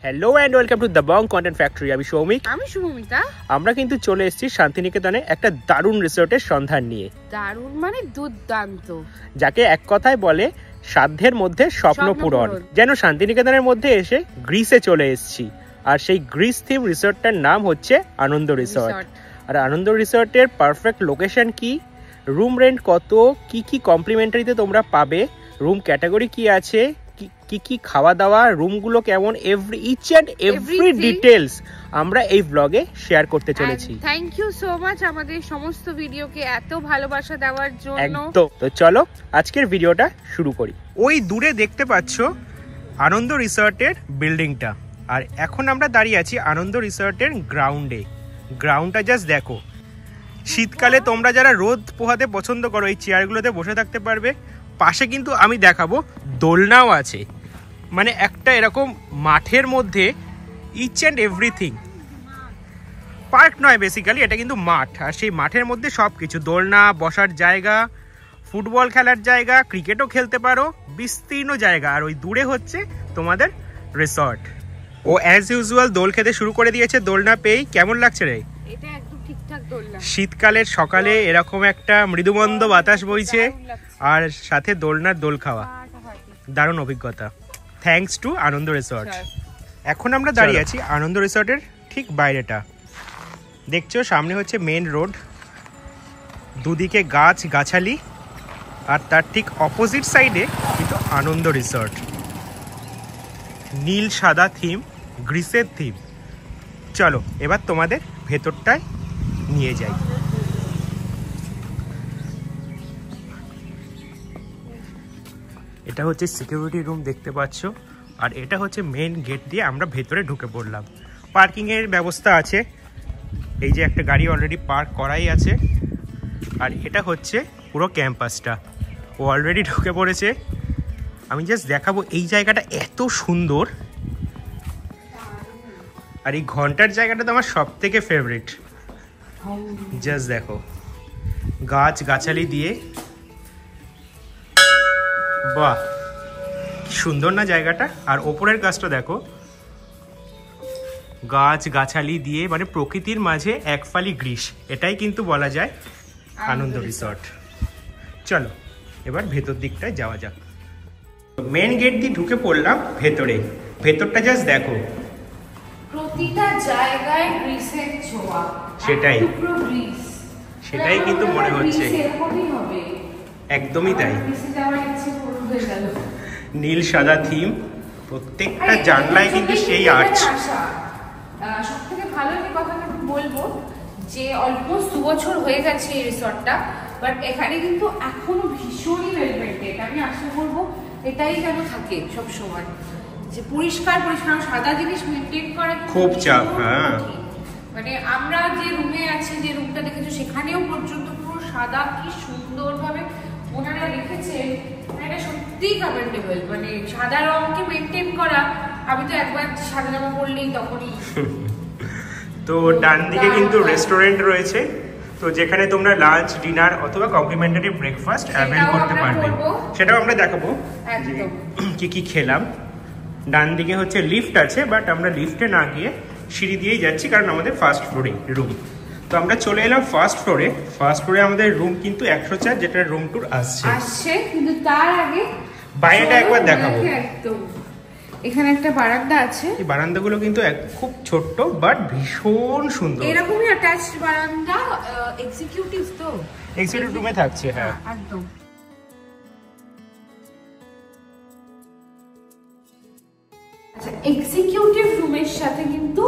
Hello and welcome to the Bong Content Factory. আমি সৌমিক, আমি শুভমিতা। আমরা কিন্তু চলে এসেছি শান্তিনিকেতনে একটা দারুণ রিসোর্টের সন্ধান নিয়ে। দারুণ মানে দুর্দান্ত, যাকে এক কথায় বলে সাধ্যের মধ্যে স্বপ্ন পূরণ। যেন শান্তিনিকেতনের মধ্যে এসে গ্রিসে চলে এসেছি। আর সেই গ্রিস থিম রিসোর্টটার নাম হচ্ছে আনন্দ রিসোর্ট। আর আনন্দ রিসোর্টের পারফেক্ট লোকেশন কি, রুম রেন্ট কত, কি কি কমপ্লিমেন্টারিতে তোমরা পাবে, রুম ক্যাটাগরি কি আছে, কি কি খাওয়া দাওয়া, রুমগুলো কেমন, ইচ এন্ড এভরি ডিটেইলস আমরা এই ব্লগে শেয়ার করতে চলেছি। থ্যাংক ইউ সো মাচ আমাদের সমস্ত ভিডিওকে এত ভালোবাসা দেওয়ার জন্য। একদম। তো চলো আজকের ভিডিওটা শুরু করি। ওই দূরে দেখতে পাচ্ছ আনন্দ রিসোর্টের বিল্ডিংটা, আর এখন আমরা দাঁড়িয়ে আছি আনন্দ রিসোর্টের গ্রাউন্ডে। গ্রাউন্ডটা জাস্ট দেখো। শীতকালে তোমরা যারা রোদ পোহাতে পছন্দ করো এই চেয়ারগুলোতে বসে থাকতে পারবে। পাশে কিন্তু আমি দেখাবো দোলনাও আছে, মানে একটা এরকম মাঠের মধ্যে ইচ অ্যান্ড এভরিথিং। পার্ক নয় বেসিক্যালি, এটা কিন্তু মাঠ। আর সেই মাঠের মধ্যে সব কিছু, দোলনা, বসার জায়গা, ফুটবল খেলার জায়গা, ক্রিকেটও খেলতে পারো, বিস্তীর্ণ জায়গা। আর ওই দূরে হচ্ছে তোমাদের রিসর্ট। ও অ্যাজ ইউজুয়াল দোল খেতে শুরু করে দিয়েছে। দোলনা পেয়েই কেমন লাগছে রে? এটা একদম ঠিকঠাক দোলনা। শীতকালের সকালে এরকম একটা মৃদুমন্দ বাতাস বইছে, আর সাথে দোলনার দোল খাওয়া, দারুণ অভিজ্ঞতা। Thanks to Anand resort. এখন আমরা দাঁড়িয়ে আছি আনন্দ রিসর্টের ঠিক বাইরেটা। দেখছো সামনে হচ্ছে মেন রোড, দুদিকে গাছ গাছালি, আর তার ঠিক অপোজিট সাইডে কিন্তু আনন্দ রিসর্ট। নীল সাদা থিম, গ্রিসের থিম। চলো এবার তোমাদের ভেতরটায় নিয়ে যাই। এটা হচ্ছে সিকিউরিটি রুম দেখতে পাচ্ছ, আর এটা হচ্ছে মেন গেট দিয়ে আমরা ভেতরে ঢুকে পড়লাম। পার্কিংয়ের ব্যবস্থা আছে, এই যে একটা গাড়ি অলরেডি পার্ক করাই আছে। আর এটা হচ্ছে পুরো ক্যাম্পাসটা, ও অলরেডি ঢুকে পড়েছে। আমি জাস্ট দেখাবো এই জায়গাটা এত সুন্দর। আর এই ঘন্টার জায়গাটা তো আমার সব থেকে ফেভারিট। জাস্ট দেখো গাছ গাছালি দিয়ে, বাহ কি সুন্দর না জায়গাটা। আর ওপরের গাছটা দেখো, গাছ গাছালি দিয়ে, মানে প্রকৃতির মাঝে এক ফালি গ্রিস। এটাই কিন্তু বলা যায় আনন্দ রিসর্ট। চলো এবার ভেতর দিকটায় যাওয়া যাক। মেন গেট দিয়ে ঢুকে পড়লাম ভেতরে। ভেতরটা জাস্ট দেখো, প্রতিটা জায়গায় গ্রিসের ছোঁয়া। সেটাই কিন্তু মনে হচ্ছে একদমই তাই। নীল সাদা থিম, প্রত্যেকটা জানলায় কিন্তু সেই আর্চ। সব থেকে ভালো যে কথাটা বলবো যে অলমোস্ট 2 বছর হয়ে গেছে এই রিসর্টটা, বাট এখানে কিন্তু এখনো ভীষণই ওয়েল মেইনটেইন। আমি আশা করবো এটাই যেন থাকে সব সময়, যে পরিষ্কার পরিষ্কার সাদা জিনিস মেইনটেইন করা খুব চাপ। হ্যাঁ, মানে আমরা যে রুমে আছি, যে রুমটা দেখেছো, সেখানেও পর্যন্ত পুরো সাদা, কি সুন্দরভাবে ওনারা রেখেছে। এটা সত্যিই কমেন্ডেবল। মানে সাদা রঙকে মেইনটেইন করা, আমি তো একবার সাদা জামা পরলেই তখনই। তো ডান দিকে কিন্তু রেস্টুরেন্ট রয়েছে, তো যেখানে তোমরা লাঞ্চ, ডিনার অথবা কমপ্লিমেন্টারি ব্রেকফাস্ট অ্যাভেল করতে পারবে। সেটাও আমরা দেখাবো কি কি খেলাম। ডান দিকে হচ্ছে লিফট আছে, বাট আমরা লিফটে না গিয়ে সিঁড়ি দিয়েই যাচ্ছি, কারণ আমাদের ফার্স্ট ফ্লোরে রুম। তো আমরা চলে এলাম ফার্স্ট ফ্লোরে। ফার্স্ট ফ্লোরে আমাদের রুম কিন্তু 104, যেটা রুম ট্যুর আসছে। কিন্তু তার আগে বাইরেটা একবার দেখাবো। এখানে একটা বারান্দা আছে। এই বারান্দাগুলো কিন্তু খুব ছোট্ট, বাট ভীষণ সুন্দর। এরকমই অ্যাটাচড বারান্দা এক্সিকিউটিভ তো এক্সিকিউটিভ রুমে থাকছে। হ্যাঁ একদম। আচ্ছা, এক্সিকিউটিভ রুমের সাথে কিন্তু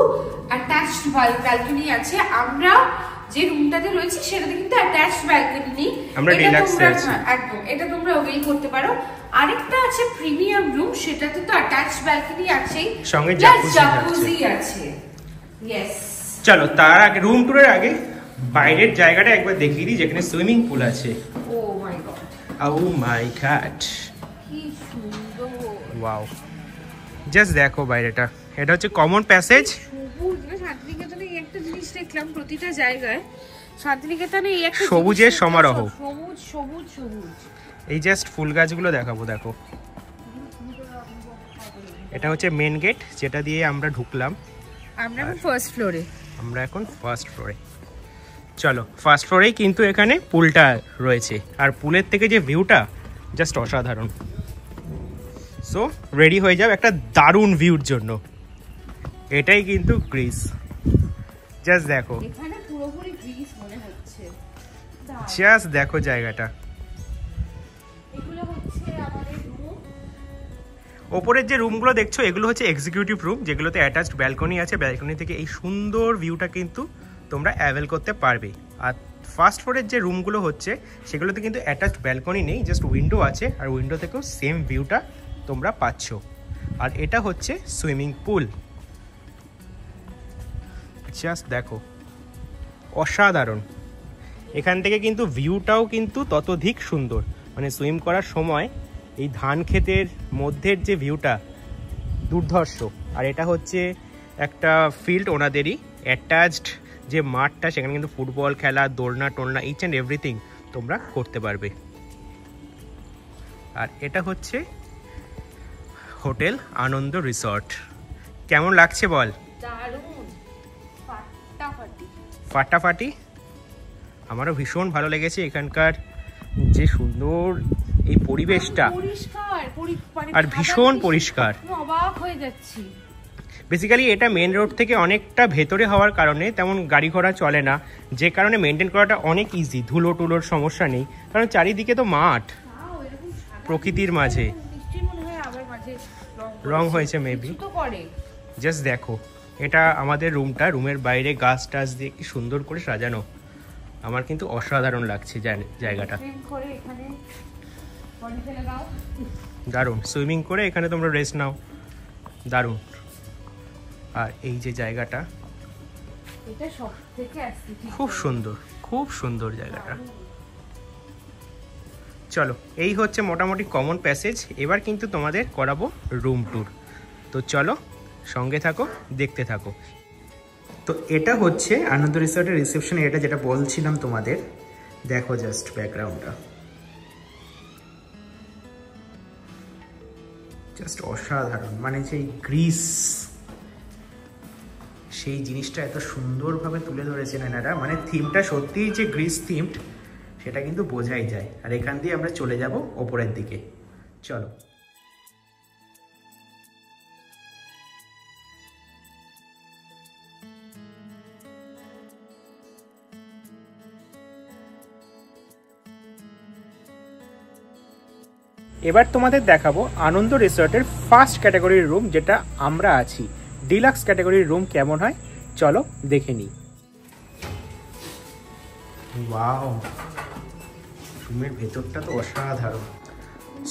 অ্যাটাচড ব্যালকনি আছে। আমরা যে রুমটাতে রয়েছে সেটাতে কিন্তু অ্যাটাচড ব্যালকনি নেই, আমরা রিল্যাক্সে আছি। একদম, এটা তোমরা ওকেই করতে পারো। আরেকটা আছে প্রিমিয়াম রুম, সেটাতে তো অ্যাটাচড ব্যালকনি আছেই, সঙ্গে জাকুজি আছে। ইয়েস। চলো তার আগে, রুম ট্যুরের আগে বাইরের জায়গাটা একবার দেখিয়ে দিই, যেখানে সুইমিং পুল আছে। ও মাই গড, ও মাই গড, কি সুন্দর। ওয়াও, জাস্ট দেখো বাইরেটা। এটা হচ্ছে কমন প্যাসেজ। শান্তিনিকেতনে একটা জিনিস দেখলাম, প্রতিটা জায়গায় শান্তিনিকেতনে এই একটা সবুজের সমারোহ। সবুজ সবুজ সবুজ। এই জাস্ট ফুল গাছগুলো দেখাবো, দেখো এটা হচ্ছে মেন গেট, যেটা দিয়ে আমরা ঢুকলাম। আমরা এখন ফার্স্ট ফ্লোরে। চলো, ফার্স্ট ফ্লোরেই কিন্তু এখানে পুলটা রয়েছে, আর পুলের থেকে যে ভিউটা জাস্ট অসাধারণ। সো রেডি হয়ে যাও একটা দারুণ ভিউর জন্য। এটাই কিন্তু গ্রিস, জাস্ট দেখো, এখানে পুরোপুরি গ্রিস মনে হচ্ছে। জাস্ট দেখো জায়গাটা। এগুলো হচ্ছে আমাদের রুম। ওপরের যে রুমগুলো দেখছো এগুলো হচ্ছে এক্সিকিউটিভ রুম, যেগুলোতে অ্যাটাচড ব্যালকনি আছে। ব্যালকনি থেকে এই সুন্দর ভিউটা কিন্তু তোমরা অ্যাভেল করতে পারবে। আর ফার্স্ট ফ্লোরের যে রুমগুলো হচ্ছে সেগুলোতে কিন্তু অ্যাটাচড ব্যালকনি নেই, জাস্ট উইন্ডো আছে, আর উইন্ডো থেকেও সেম ভিউটা তোমরা পাচ্ছ। আর এটা হচ্ছে সুইমিং পুল, জাস্ট দেখো অসাধারণ। এখান থেকে কিন্তু ভিউটাও কিন্তু ততোধিক সুন্দর, মানে সুইম করার সময় এই ধান ক্ষেতের মধ্যের যে ভিউটা দুর্ধর্ষ। আর এটা হচ্ছে একটা ফিল্ড ওনাদেরই, অ্যাটাচড যে মাঠটা, সেখানে কিন্তু ফুটবল খেলা, দোলনা টোলনা, ইচ অ্যান্ড এভরিথিং তোমরা করতে পারবে। আর এটা হচ্ছে হোটেল আনন্দ রিসর্ট। কেমন লাগছে বল? দারুণ, ফাটাফাটি। আমারও ভীষণ ভালো লেগেছে এখানকার যে সুন্দর এই পরিবেশটা, আর ভীষণ পরিষ্কার। অবাক হয়ে যাচ্ছি। বেসিক্যালি এটা মেন রোড থেকে অনেকটা ভেতরে হওয়ার কারণে তেমন গাড়ি ঘোড়া চলে না, যে কারণে মেনটেন করাটা অনেক ইজি। ধুলো টুলোর সমস্যা নেই, কারণ চারিদিকে তো মাঠ, প্রকৃতির মাঝে। রং হয়েছে মেবি। জাস্ট দেখো, এটা আমাদের রুমটা, রুমের বাইরে গাছ টাছ দিয়ে কি সুন্দর করে সাজানো। আমার কিন্তু অসাধারণ লাগছে জায়গাটা, দারুণ। সুইমিং করে এখানে তোমরা রেস্ট নাও, দারুণ। আর এই যে জায়গাটা খুব সুন্দর, খুব সুন্দর জায়গাটা। চলো, এই হচ্ছে মোটামুটি কমন প্যাসেজ। এবার কিন্তু তোমাদের করাবো রুম ট্যুর। তো চলো, সঙ্গে থাকো, দেখতে থাকো। তো এটা হচ্ছে আনন্দ রিসর্টের রিসেপশন, এটা যেটা বলছিলাম তোমাদের। দেখো জাস্ট ব্যাকগ্রাউন্ডটা, জাস্ট অসাধারণ। মানে সেই গ্রিস, সেই জিনিসটা এত সুন্দরভাবে তুলে ধরেছেন এনারা। মানে থিমটা সত্যিই যে গ্রিস থিমড সেটা কিন্তু বোঝাই যায়। আর এখান দিয়ে আমরা চলে যাব ওপরের দিকে। চলো। এবার তোমাদের দেখাবো আনন্দ রিসর্টের ফার্স্ট ক্যাটাগরির রুম, যেটা আমরা আছি। ডিলাক্স ক্যাটাগরির রুম কেমন হয় চলো দেখে নিই। ওয়াও, রুমের ভেতরটা তো অসাধারণ।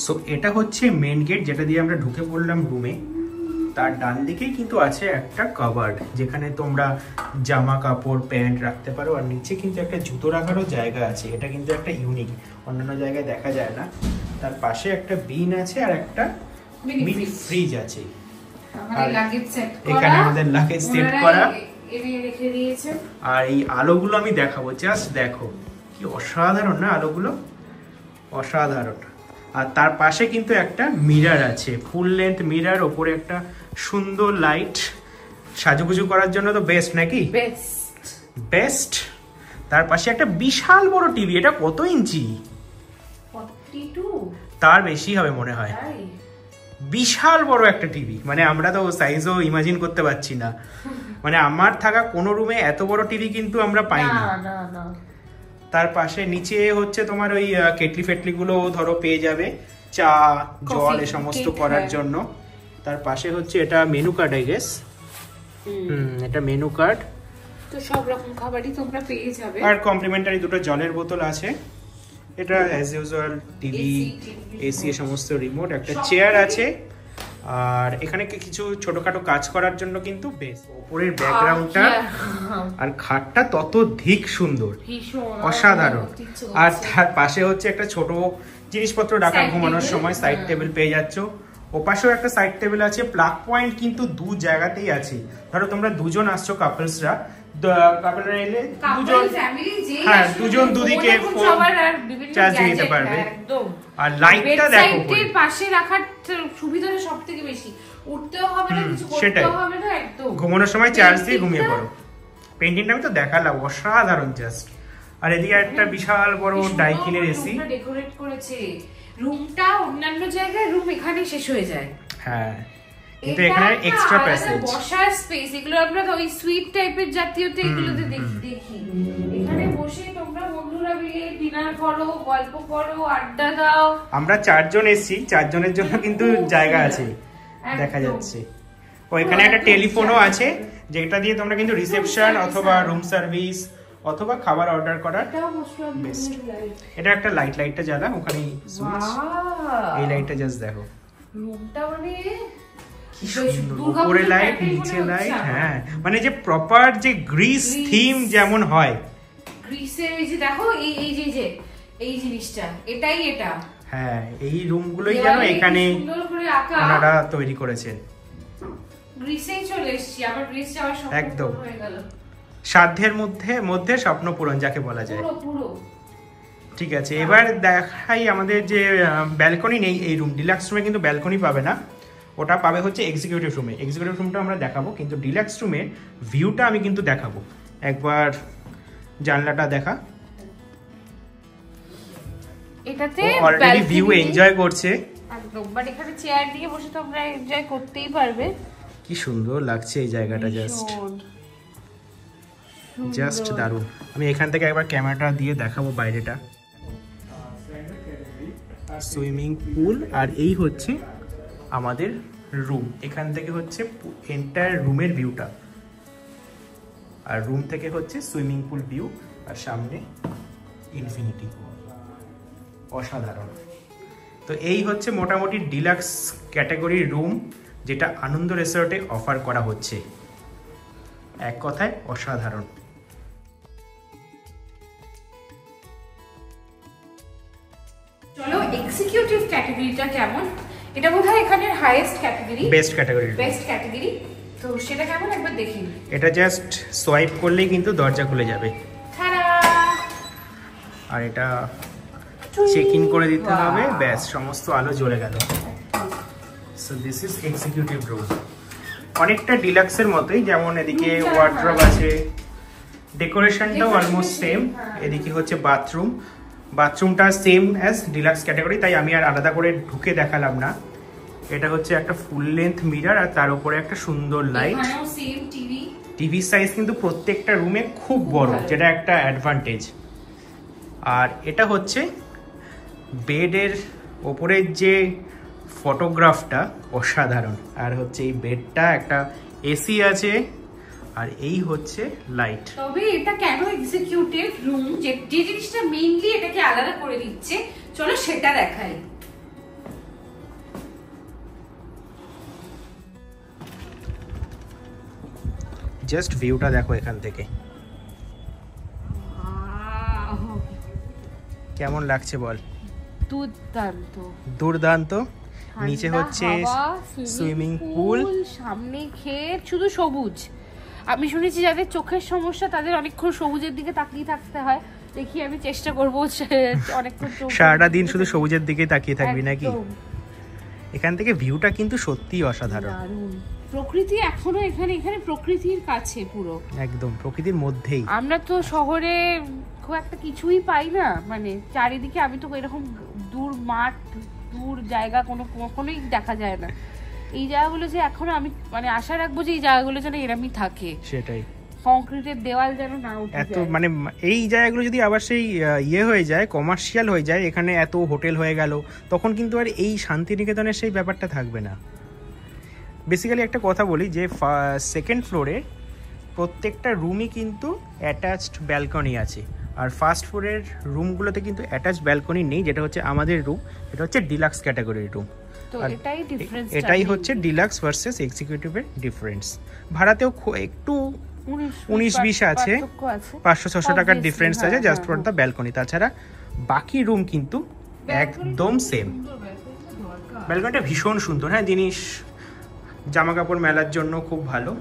সো এটা হচ্ছে মেন গেট, যেটা দিয়ে আমরা ঢুকে পড়লাম রুমে। তার ডান দিকেই কিন্তু আছে একটা কাবার্ড, যেখানে তোমরা জামা কাপড় প্যান্ট রাখতে পারো। আর নিচে কিন্তু একটা জুতো রাখারও জায়গা আছে। এটা কিন্তু একটা ইউনিক, অন্যান্য জায়গায় দেখা যায় না। তার পাশে একটা বিন আছে আর একটা মিনি ফ্রিজ আছে। এখানে আমাদের লাগেজ সেট করা। আর এই আলোগুলো আমি দেখাবো, জাস্ট দেখো কি অসাধারণ না আলোগুলো, অসাধারণ। আর তার পাশে কিন্তু একটা মিরর আছে, ফুল লেন্থ মিরর, ওপরে একটা সুন্দর লাইট। সাজুগুজু করার জন্য তো বেস্ট নাকি? বেস্ট। তার পাশে একটা বিশাল বড় টিভি। এটা কত ইঞ্চি? 42 তার বেশি হবে মনে হয়। বিশাল বড় একটা টিভি, মানে আমরা তো সাইজও ইমাজিন করতে পারছি না। মানে আমার থাকা কোনো রুমে এত বড় টিভি কিন্তু আমরা পাইনি। তার পাশে নিচে হচ্ছে তোমার ওই কেটলি ফেটলি গুলো ধরো পেয়ে যাবে, চা জল এ সমস্ত করার জন্য। তার পাশে হচ্ছে এটা মেনু কার্ড, আই গেস। এটা মেনু কার্ড, তো সব রকম খাবারই তোমরা পেয়ে যাবে। আর কমপ্লিমেন্টারি দুটো জলের বোতল আছে। এটা অ্যাজ ইউজুয়াল টিভি, এসি এ সমস্ত রিমোট, একটা চেয়ার আছে। আর এখানে কিছু ছোটখাটো কাজ করার জন্য কিন্তু বেশ। উপরের ব্যাকগ্রাউন্ডটা আর খাটটা ততোধিক সুন্দর, অসাধারণ। আর তার পাশে হচ্ছে একটা ছোট জিনিসপত্র রাখা, ঘুমানোর সময় সাইড টেবিল পেয়ে যাচ্ছ। ওপাশেও একটা সাইড টেবিল আছে। প্লাগ পয়েন্ট কিন্তু দু জায়গাতেই আছে। ধরো তোমরা দুজন আসছো কাপলসরা, কাপলরা এলে দুজন ফ্যামিলি যে হ্যাঁ দুজন দুদিকে ফোন চার্জ দিতে পারবে। একদম। আর লাইটটা দেখো বেডসাইডের পাশে রাখার সুবিধাটা সবথেকে বেশি, উঠতেও হবে না, কিছু করতেও হবে না, একদম ঘুমানোর সময় চার্জ দিয়ে ঘুমিয়ে পড়ো। পেইন্টিংটা আমি তো দেখালাম, অসাধারণ জাস্ট। আর এদিকে একটা বিশাল বড় ডাইকিনের এসি ডেকোরেট করেছে। রুমটা অন্যান্য জায়গায় রুম এখানে শেষ হয়ে যায়, হ্যাঁ, কিন্তু এখানে এক্সট্রা প্যাসেজ, বসার স্পেস। এগুলো আমরা ওই সুইট টাইপের জাতীয়তে এগুলোতে দেখি। এখানে বসে তোমরা বন্ধুরা মিলে ডিনার করো, গল্প করো, আড্ডা দাও। আমরা 4 জন এসেছি, 4 জনের জন্য কিন্তু জায়গা আছে দেখা যাচ্ছে। ও এখানে একটা টেলিফোনও আছে, যেটা দিয়ে তোমরা কিন্তু রিসেপশন অথবা রুম সার্ভিস অথবা খাবার অর্ডার করার বেস্ট। এটা একটা লাইটটা জ্বালা ওখানে সুইচ, এই লাইটটা জাস্ট দেখো। রুমটা মানে উপরে লাইট নিচে লাইট, হ্যাঁ মানে যে প্রপার যে গ্রিস থিম যেমন হয়, গ্রিসের এই যে দেখো এই জিনিসটা, এটাই এটা, হ্যাঁ এই রুমগুলোই যেন এখানে ওনারা তৈরি করেছেন। গ্রিসেই চলে এসেছি, আবার গ্রিস যাওয়ার স্বপ্ন একদম হয়ে গেল। সাধ্যের মধ্যে স্বপ্ন পূরণ যাকে বলা যায়। পুরো ঠিক আছে, এবার দেখাই আমাদের যে ব্যালকনি নেই এই রুম, ডিলাক্স রুমে কিন্তু ব্যালকনি পাবে না, ওটা পাবে হচ্ছে এক্সিকিউটিভ রুমে। এক্সিকিউটিভ রুমটা আমরা দেখাবো, কিন্তু ডিলাক্স রুমের ভিউটা আমি কিন্তু দেখাবো। একবার জানলাটা দেখা, এটাতে অলরেডি ভিউ এনজয় করছে একদম। বাট এখানে চেয়ার দিয়ে বসে তোমরা এনজয় করতেই পারবে। কি সুন্দর লাগছে এই জায়গাটা, জাস্ট দারুণ। আমি এখান থেকে একবার ক্যামেরাটা দিয়ে দেখাবো বাইরেটা, সুইমিং পুল। আর এই হচ্ছে আমাদের রুম, এখান থেকে হচ্ছে এন্টায়ার রুমের ভিউটা, আর রুম থেকে হচ্ছে সুইমিং পুল ভিউ, আর সামনে ইনফিনিটি। অসাধারণ। তো এই হচ্ছে মোটামুটি ডিলাক্স ক্যাটাগরির রুম যেটা আনন্দ রিসর্টে অফার করা হচ্ছে। এক কথায় অসাধারণ। চলো এক্সিকিউটিভ ক্যাটাগরিটা কেমন, এটা বোধহয় এখানের হাইয়েস্ট ক্যাটাগরি, বেস্ট ক্যাটাগরি। তো সেটা কেমন একবার দেখি। এটা জাস্ট সোয়াইপ করলেই কিন্তু দরজা খুলে যাবে, আর এটা চেক ইন করে দিতে হবে, ব্যাস সমস্ত আলো জ্বলে গেল। So this is executive room, অনেকটা ডিলাক্সের মতোই, যেমন এদিকে ওয়ার্ড্রব আছে, ডেকোরেশনটাও অলমোস্ট সেম। এদিকে হচ্ছে বাথরুমটা সেম অ্যাজ ডিলাক্স ক্যাটাগরি, তাই আমি আর আলাদা করে ঢুকে দেখালাম না। এটা হচ্ছে একটা ফুল লেন্থ মিরর, আর তার উপরে একটা সুন্দর লাইট। টিভি সাইজ কিন্তু প্রত্যেকটা রুমে খুব বড়, যেটা একটা অ্যাডভান্টেজ। আর এটা হচ্ছে বেডের ওপরের যে ফটোগ্রাফটা অসাধারণ। আর হচ্ছে এই বেডটা একটা এসি আছে, আর এই হচ্ছে লাইট। তবে এটা কেন এক্সিকিউটিভ রুম, যে জিনিসটা মেইনলি এটাকে আলাদা করে দিচ্ছে, চলো সেটা দেখাই। জাস্ট ভিউটা দেখো এখান থেকে, কেমন লাগছে বল? দুর্দান্ত। নিচে হচ্ছে সুইমিং পুল, সামনে ক্ষেত, শুধু সবুজ। আমি শুনেছি যাদের চোখের সমস্যা তাদের অনেকক্ষণ সবুজের দিকে তাকিয়ে থাকতে হয়, দেখি আমি চেষ্টা করবো অনেকক্ষণ সারাটা দিন শুধু সবুজের দিকে তাকিয়ে থাকবি নাকি? এখান থেকে ভিউটা কিন্তু সত্যিই অসাধারণ। প্রকৃতি এখনো এখানে প্রকৃতির কাছে, পুরো একদম প্রকৃতির মধ্যেই। আমরা তো শহরে খুব একটা কিছুই পাই না, মানে চারিদিকে আমি তো এরকম দূর মাঠ, দূর জায়গা কখনোই দেখা যায় না। এই জায়গাগুলো যে এখনো আমি মানে আশা রাখবো যে এই জায়গাগুলো যেন এরমই থাকে, সেটাই। কংক্রিটের দেওয়াল যেন না উঠে এত, মানে এই জায়গাগুলো যদি আবার সেই হয়ে যায়, কমার্শিয়াল হয়ে যায়, এখানে এত হোটেল হয়ে গেল, তখন কিন্তু আর এই শান্তিনিকেতনের সেই ব্যাপারটা থাকবে না। বেসিক্যালি একটা কথা বলি যে সেকেন্ড ফ্লোরে প্রত্যেকটা রুমই কিন্তু অ্যাটাচড ব্যালকনি আছে, আর ফার্স্ট ফ্লোরের রুমগুলোতে কিন্তু অ্যাটাচড ব্যালকনি নেই, যেটা হচ্ছে আমাদের রুম, এটা হচ্ছে ডিলাক্স ক্যাটাগরির রুম। এটাই হচ্ছে ডিলাক্স ভার্সেস এক্সিকিউটিভের ডিফারেন্স। ভাড়াতেও একটু 19-20 আছে, 500-600 টাকার ডিফারেন্স আছে জাস্ট ফর দ্য ব্যালকনি। তাছাড়া বাকি রুম কিন্তু একদম সেম। ব্যালকনিটা ভীষণ সুন্দর, হ্যাঁ, জিনিস জামা কাপড় মেলার জন্য খুব ভালো।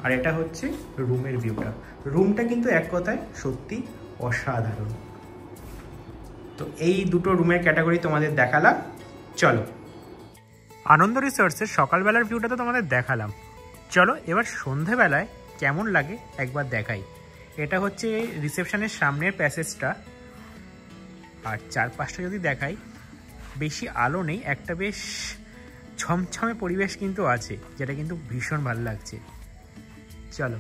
আর এটা হচ্ছে রুমের ভিউটা। রুমটা কিন্তু এক কথায় সত্যি অসাধারণ। তো এই দুটো রুমের ক্যাটাগরি তোমাদের দেখালাম। চলো, আনন্দ রিসর্টসের সকালবেলার ভিউটা তো তোমাদের দেখালাম। চলো এবার সন্ধেবেলায় কেমন লাগে একবার দেখাই। এটা হচ্ছে রিসেপশনের সামনের প্যাসেজটা, আর চারপাশটা যদি দেখাই, বেশি আলো নেই, একটা বেশ ছমছমে পরিবেশ কিন্তু আছে, যেটা কিন্তু ভীষণ ভালো লাগছে। চলো।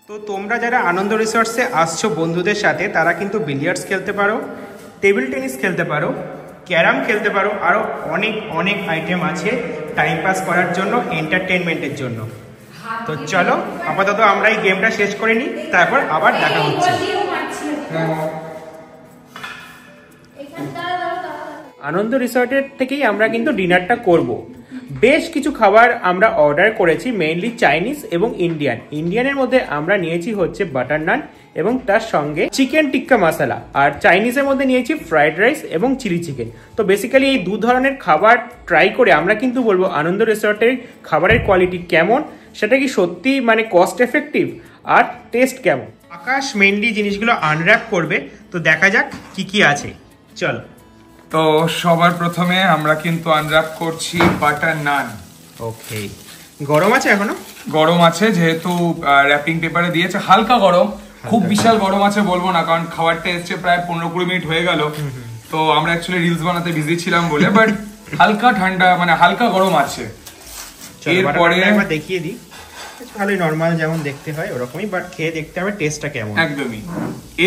তো তোমরা যারা আনন্দ রিসর্টসে আসছো বন্ধুদের সাথে, তারা কিন্তু বিলিয়ার্ডস খেলতে পারো, টেবিল টেনিস খেলতে পারো, ক্যারাম খেলতে পারো, আরও অনেক অনেক আইটেম আছে টাইম পাস করার জন্য, এন্টারটেনমেন্টের জন্য। তো চলো আপাতত আমরা এই গেমটা শেষ করে নিই, তারপর আবার দেখা হচ্ছে। আনন্দ রিসর্টের থেকেই আমরা কিন্তু ডিনারটা করব। বেশ কিছু খাবার আমরা অর্ডার করেছি, মেইনলি চাইনিজ এবং ইন্ডিয়ানের মধ্যে আমরা নিয়েছি হচ্ছে বাটার নান এবং তার সঙ্গে চিকেন টিক্কা মশলা, আর চাইনিজের মধ্যে নিয়েছি ফ্রাইড রাইস এবং চিলি চিকেন। তো বেসিক্যালি এই দু ধরনের খাবার ট্রাই করে আমরা কিন্তু বলবো আনন্দ রিসর্টের খাবারের কোয়ালিটি কেমন, সেটা কি সত্যি মানে কস্ট এফেক্টিভ, আর টেস্ট কেমন। আকাশ মেইনলি জিনিসগুলো আনর্যাপ করবে, তো দেখা যাক কি কি আছে। চল। তো সবার প্রথমে আমরা কিন্তু আনর্যাপ করছি বাটার নান। ওকে, গরম আছে এখনো? গরম আছে, যেহেতু র্যাপিং পেপারে দিয়েছে, হালকা গরম, খুব বিশাল গরম আছে বলবো না, কারণ খাবারটা এসছে প্রায় 15-20 মিনিট হয়ে গেল। তো আমরা অ্যাকচুয়ালি রিলস বানাতে বিজি ছিলাম বলে, বাট হালকা ঠান্ডা মানে হালকা গরম আছে। এরপরে একবার দেখিয়ে দিই, ভালোই নরমাল যেমন দেখতে হয় ওরকমই, বাট খেয়ে দেখতে হবে টেস্টটা কেমন। একদমই।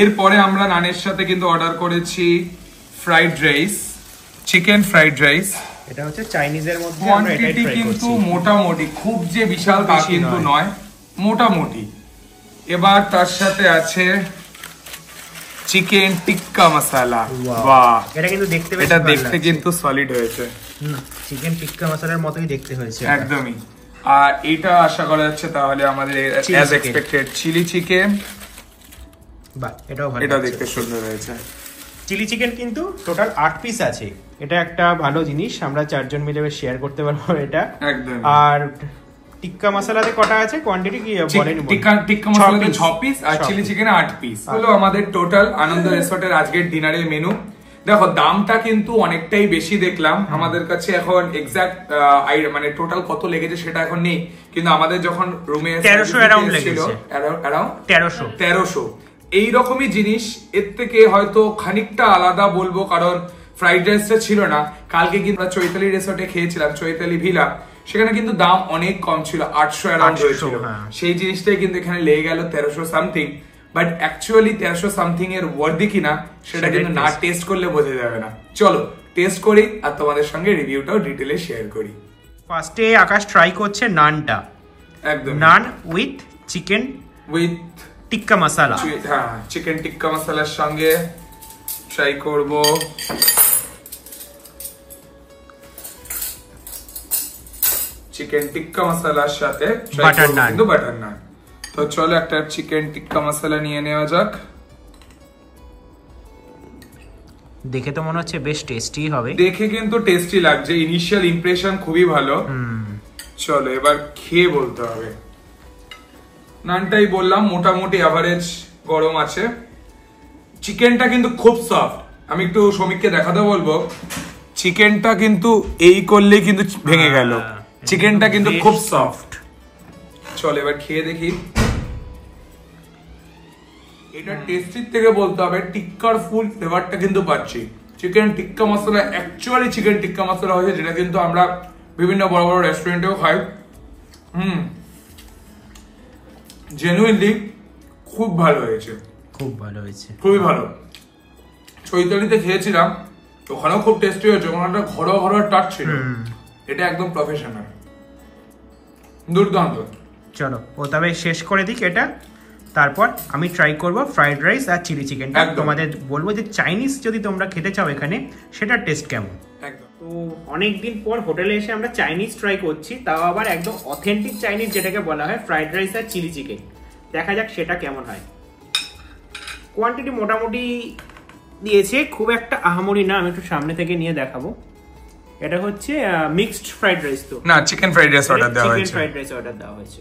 এরপরে আমরা নানের সাথে কিন্তু অর্ডার করেছি fried rice, chicken fried rice. এটা হচ্ছে চাইনিজের মধ্যে, কোয়ান্টিটি কিন্তু মোটামুটি, খুব যে বিশাল তা কিন্তু নয়, মোটামুটি। এবার তার সাথে আছে চিকেন টিক্কা মশলা। বাহ, এটা কিন্তু দেখতে বেশ, এটা দেখতে কিন্তু সলিড হয়েছে, চিকেন টিক্কা মশলার মতোই দেখতে হয়েছে একদমই। আর এটা আশা করা যাচ্ছে তাহলে আমাদের অ্যাজ এক্সপেক্টেড চিলি চিকেন। বাহ, এটাও ভালো, এটা দেখতে সুন্দর হয়েছে। চিলি চিকেন কিন্তু টোটাল 8 পিস আছে, এটা একটা ভালো জিনিস, আমরা 4 জন মিলে শেয়ার করতে পারবো এটা একদম। আর টিক্কা মশলাতে কটা আছে, কোয়ান্টিটি কি বলেনি? টিক্কা মশলাতে 6 পিস আর চিলি চিকেনে 8 পিস হলো আমাদের টোটাল আনন্দ রিসর্টের আজকের ডিনারের মেনু। দেখো দামটা কিন্তু অনেকটাই বেশি দেখলাম, আমাদের কাছে এখন এক্সাক্ট মানে টোটাল কত লেগেছে সেটা এখন নেই, কিন্তু আমাদের যখন রুমে 1300 অ্যারাউন্ড লেগেছে, অ্যারাউন্ড 1300 এইরকমই জিনিস। এর থেকে হয়তো খানিকটা আলাদা বলবো, কারণ ফ্রাইড রাইসটা ছিল না। কালকে কিন্তু আমরা চৈতালি রিসর্টে খেয়েছিলাম, চৈতালি ভিলা, সেখানে কিন্তু দাম অনেক কম ছিল, 800 অ্যারাউন্ড হয়েছিল। সেই জিনিসটাই কিন্তু এখানে লেগে গেল 1300 সামথিং। বাট অ্যাকচুয়ালি 1300 সামথিং এর ওয়ার্দি কিনা সেটা কিন্তু না টেস্ট করলে বোঝা যাবে না। চলো টেস্ট করি আর তোমাদের সঙ্গে রিভিউটাও ডিটেইলে শেয়ার করি। ফার্স্টে আকাশ ট্রাই করছে নানটা, একদম নান উইথ চিকেন উইথ টিক্কা মশলা। হ্যাঁ, চিকেন টিক্কা মশলার সঙ্গে ট্রাই করব চিকেন টিক্কা মশলার সাথে বাটার নান। বাটার নান। তো চলো একটা চিকেন টিক্কা মশলা নিয়ে নেওয়া যাক। দেখে তো মনে হচ্ছে বেশ টেস্টি হবে, দেখে কিন্তু টেস্টি লাগছে, ইনিশিয়াল ইমপ্রেশন খুবই ভালো। চলো এবার খেয়ে বলতে হবে। নানটাই বললাম মোটামুটি এভারেজ গরম আছে, চিকেনটা কিন্তু খুব সফট। আমি একটু শ্রমিককে দেখাতে বলবো, চিকেনটা কিন্তু এই করলেই কিন্তু ভেঙে গেল, চিকেনটা কিন্তু খুব সফট। চল এবার খেয়ে দেখি। এটা টেস্টির থেকে বলতে হবে টিক্কার ফুল ফ্লেভারটা কিন্তু পাচ্ছি। চিকেন টিক্কা মশলা অ্যাকচুয়ালি চিকেন টিক্কা মশলা হয়েছে, যেটা কিন্তু আমরা বিভিন্ন বড় বড় রেস্টুরেন্টেও খাই। জেনুইনলি খুব ভালো হয়েছে, খুব ভালো হয়েছে, খুবই ভালো। চৈতালিতে খেয়েছিলাম, ওখানেও খুব টেস্টি হয়েছে, ওখানে একটা ঘরোয়া ঘরোয়া টাচ ছিল, এটা একদম প্রফেশনাল, দুর্দান্ত। চলো ও তবে শেষ করে দিক এটা, তারপর আমি ট্রাই করব ফ্রাইড রাইস আর চিলি চিকেনটা। তোমাদের বলবো যে চাইনিজ যদি তোমরা খেতে চাও এখানে, সেটার টেস্ট কেমন। তো অনেকদিন পর হোটেলে এসে আমরা চাইনিজ ট্রাই করছি, তাও আবার একদম অথেন্টিক চাইনিজ, যেটাকে বলা হয় ফ্রাইড রাইস আর চিলি চিকেন। দেখা যাক সেটা কেমন হয়। কোয়ান্টিটি মোটামুটি দিয়েছে, খুব একটা আহামরি না, আমি একটু সামনে থেকে নিয়ে দেখাবো। এটা হচ্ছে মিক্সড ফ্রাইড রাইস তো না, চিকেন ফ্রাইড রাইস অর্ডার দেওয়া হয়েছে। চিকেন ফ্রাইড রাইস অর্ডার দেওয়া হয়েছে।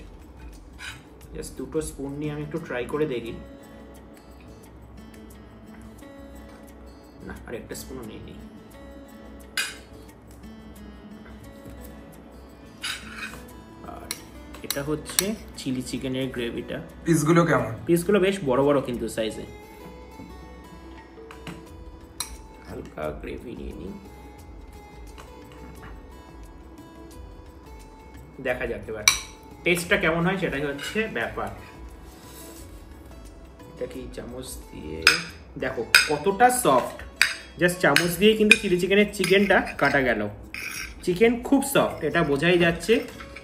জাস্ট দুটো স্পুন নিয়ে আমি একটু ট্রাই করে দেখি। না, আর একটা স্পুনও নিয়ে নিই। আর এটা হচ্ছে চিলি চিকেনের গ্রেভিটা। পিসগুলো কেমন? পিসগুলো বেশ বড় বড় কিন্তু সাইজে। হালকা গ্রেভি নিয়ে নিই, দেখা যাক এবার টেস্টটা কেমন হয়, সেটাই হচ্ছে ব্যাপার। এটা কি চামচ দিয়ে দেখো কতটা সফট, জাস্ট চামচ দিয়ে কিন্তু চিলি চিকেনের চিকেনটা কাটা গেল। চিকেন খুব সফট, এটা বোঝাই যাচ্ছে।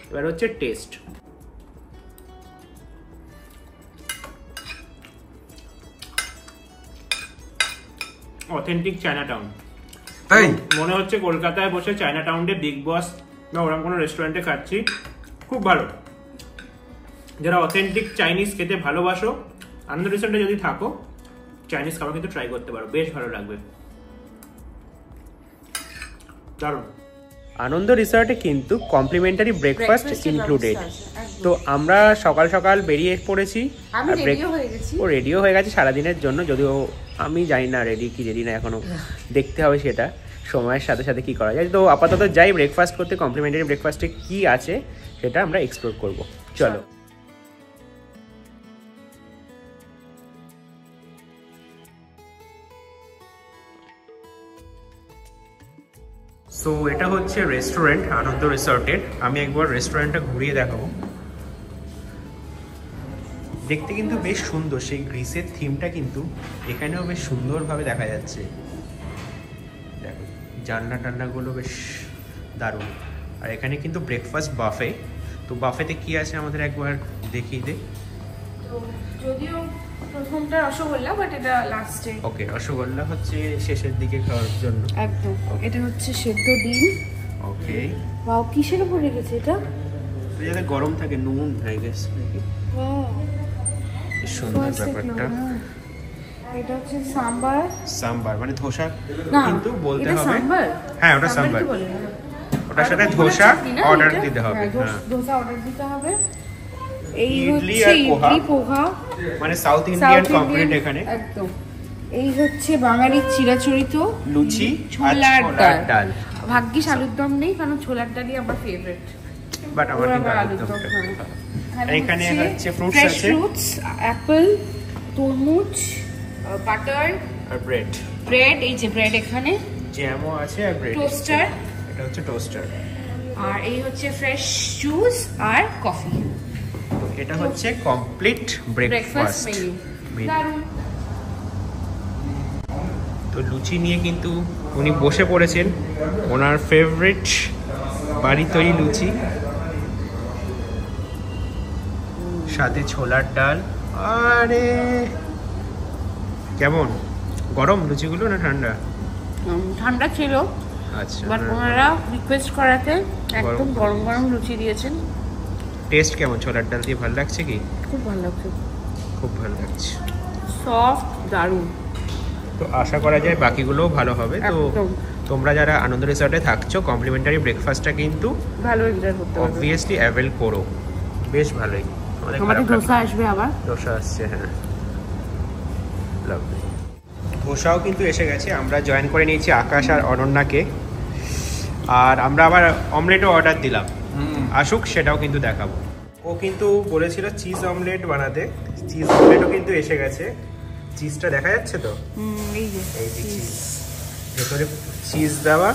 এবার হচ্ছে টেস্ট। অথেন্টিক চায়না টাউন, তাই মনে হচ্ছে কলকাতায় বসে চায়না টাউনে বিগ বস বা ওরকম কোনো রেস্টুরেন্টে খাচ্ছি। খুব ভালো। যারা অথেন্টিক চাইনিজ খেতে ভালোবাসো, আনন্দ রেস্টুরেন্টে যদি থাকো, চাইনিজ খাবার কিন্তু ট্রাই করতে পারো, বেশ ভালো লাগবে। দারুণ। আনন্দ রিসর্টে কিন্তু কমপ্লিমেন্টারি ব্রেকফাস্ট ইনক্লুডেড। তো আমরা সকাল সকাল বেরিয়ে পড়েছি, ও রেডিও হয়ে গেছে সারাদিনের জন্য। যদিও আমি জানি না রেডি কি রেডি না, এখনো দেখতে হবে সেটা সময়ের সাথে সাথে কি করা যায়। তো আপাতত যাই ব্রেকফাস্ট করতে, কমপ্লিমেন্টারি ব্রেকফাস্টে কি আছে সেটা আমরা এক্সপ্লোর করব। চলো। সো এটা হচ্ছে রেস্টুরেন্ট আনন্দ রিসর্টের। আমি একবার রেস্টুরেন্টটা ঘুরিয়ে দেখাবো। দেখতে কিন্তু বেশ সুন্দর, সেই গ্রিসের থিমটা কিন্তু এখানেও বেশ সুন্দরভাবে দেখা যাচ্ছে। দেখো জানলা টান্নাগুলো বেশ দারুণ। আর এখানে কিন্তু ব্রেকফাস্ট বাফে। তো বাফেতে কি আছে আমাদের একবার দেখিয়ে দে। তো যদিও প্রথমটা রসগোল্লা, বাট এটা লাস্টে। ওকে, রসগোল্লা হচ্ছে শেষের দিকে খাওয়ার জন্য। একদম। এটা হচ্ছে সেদ্ধ ডিম। ওকে। ওয়াও, কিসের উপর রেখেছে এটা? তো যাতে গরম থাকে, নুন আই গেস নাকি। ওয়াও, সুন্দর ব্যাপারটা। এটা হচ্ছে সাম্বার। সাম্বার মানে ধোসা না, কিন্তু বলতে এটা হবে। সাম্বার। হ্যাঁ, ওটা সাম্বার। কি বলে? ওটার সাথে ধোসা অর্ডার দিতে হবে। হ্যাঁ, ধোসা অর্ডার দিতে হবে। এই ইডলি হচ্ছে আর পোহা। ইডলি পোহা, মানে সাউথ ইন্ডিয়ান কমপ্লিট এখানে। একদম। এই হচ্ছে বাঙালির চিরাচরিত লুচি আর ছোলার ডাল। ভাগ্যিস আলুর দম নেই, কারণ ছোলার ডালই আমার ফেভারিট। বাট আমার কিন্তু আলুর দম। এখানে হচ্ছে ফ্রুটস ফ্রেশ আছে, ফ্রুটস, অ্যাপল, তরমুজ, বাটার আর ব্রেড। এই যে ব্রেড, এখানে জ্যামও আছে আর ব্রেড। টোস্টার। এটা হচ্ছে টোস্টার। আর এই হচ্ছে ফ্রেশ জুস আর কফি। এটা হচ্ছে কমপ্লিট ব্রেকফাস্ট মেনু। তো লুচি নিয়ে কিন্তু উনি বসে পড়েছেন, ওনার ফেভারিট বাড়ি তৈরি লুচি, সাথে ছোলার ডাল। আরে কেমন গরম লুচিগুলো না ঠান্ডা? ঠান্ডা ছিল, আচ্ছা। বাট ওনারা রিকোয়েস্ট করাতে একদম গরম গরম লুচি দিয়েছেন। টেস্ট কেমন? ছোলার ডাল দিয়ে ভালো লাগছে কি? খুব ভালো লাগছে, খুব ভালো লাগছে, সফট, দারুণ। তো আশা করা যায় বাকিগুলোও ভালো হবে। তো তোমরা যারা আনন্দ রিসর্টে থাকছো, কমপ্লিমেন্টারি ব্রেকফাস্টটা কিন্তু ভালো এনজয় করতে পারবে। অবভিয়াসলি অ্যাভেল করো, বেশ ভালোই। আমাদের ধোসা আসবে আবার। ধোসা আসছে, হ্যাঁ, লাভলি। ধোসাও কিন্তু এসে গেছে। আমরা জয়েন করে নিয়েছি আকাশ আর অনন্যাকে। আর আমরা আবার অমলেটও অর্ডার দিলাম, আসুক সেটাও কিন্তু দেখাবো। ও কিন্তু বলেছিল চিজ অমলেট বানাতে, চিজ অমলেটও কিন্তু এসে গেছে। চিজটা দেখা যাচ্ছে তো, এই যে চিজ, ভেতরে চিজ দেওয়া।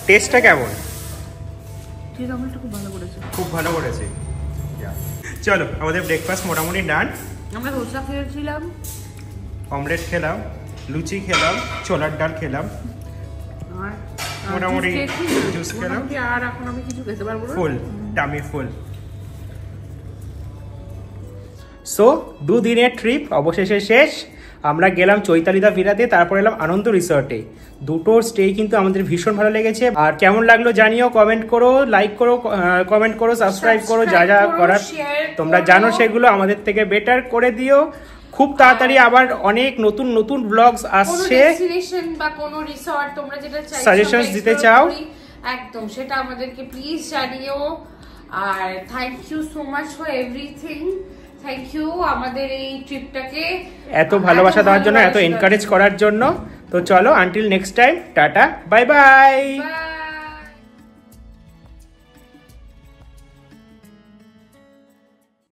টেস্টটা কেমন? চিজ অমলেটটা খুব ভালো করেছে, খুব ভালো করেছে। চলো, আমাদের ব্রেকফাস্ট মোটামুটি ডান। আমরা ধোসা খেয়েছিলাম, অমলেট খেলাম, লুচি খেলাম, ছোলার ডাল খেলাম, আর মোটামুটি জুস খেলাম। আর এখন আমি কিছু খেতে পারবো না, ফুল টামি ফুল। সো দুদিনের ট্রিপ অবশেষে শেষ। আমরা গেলাম চৈতালিদা ভিলাতে, তারপর এলাম আনন্দ রিসর্টে। দুটোর স্টে কিন্তু আমাদের ভীষণ ভালো লেগেছে। আর কেমন লাগলো জানিও, কমেন্ট করো, লাইক করো, কমেন্ট করো, সাবস্ক্রাইব করো, যা যা করার তোমরা জানো সেগুলো আমাদের থেকে বেটার করে দিও। খুব তাড়াতাড়ি আবার অনেক নতুন নতুন ব্লগস আসছে, ডেস্টিনেশন বা কোনো রিসর্ট তোমরা যেটা চাইছো সাজেশনস দিতে চাও একদম সেটা আমাদেরকে প্লিজ জানিও। আর thank you so much for everything, thank you আমাদের এই ট্রিপটাকে এত ভালোবাসা দেওয়ার জন্য, এত এনকারেজ করার জন্য। তো চলো, until next time, tata, bye bye.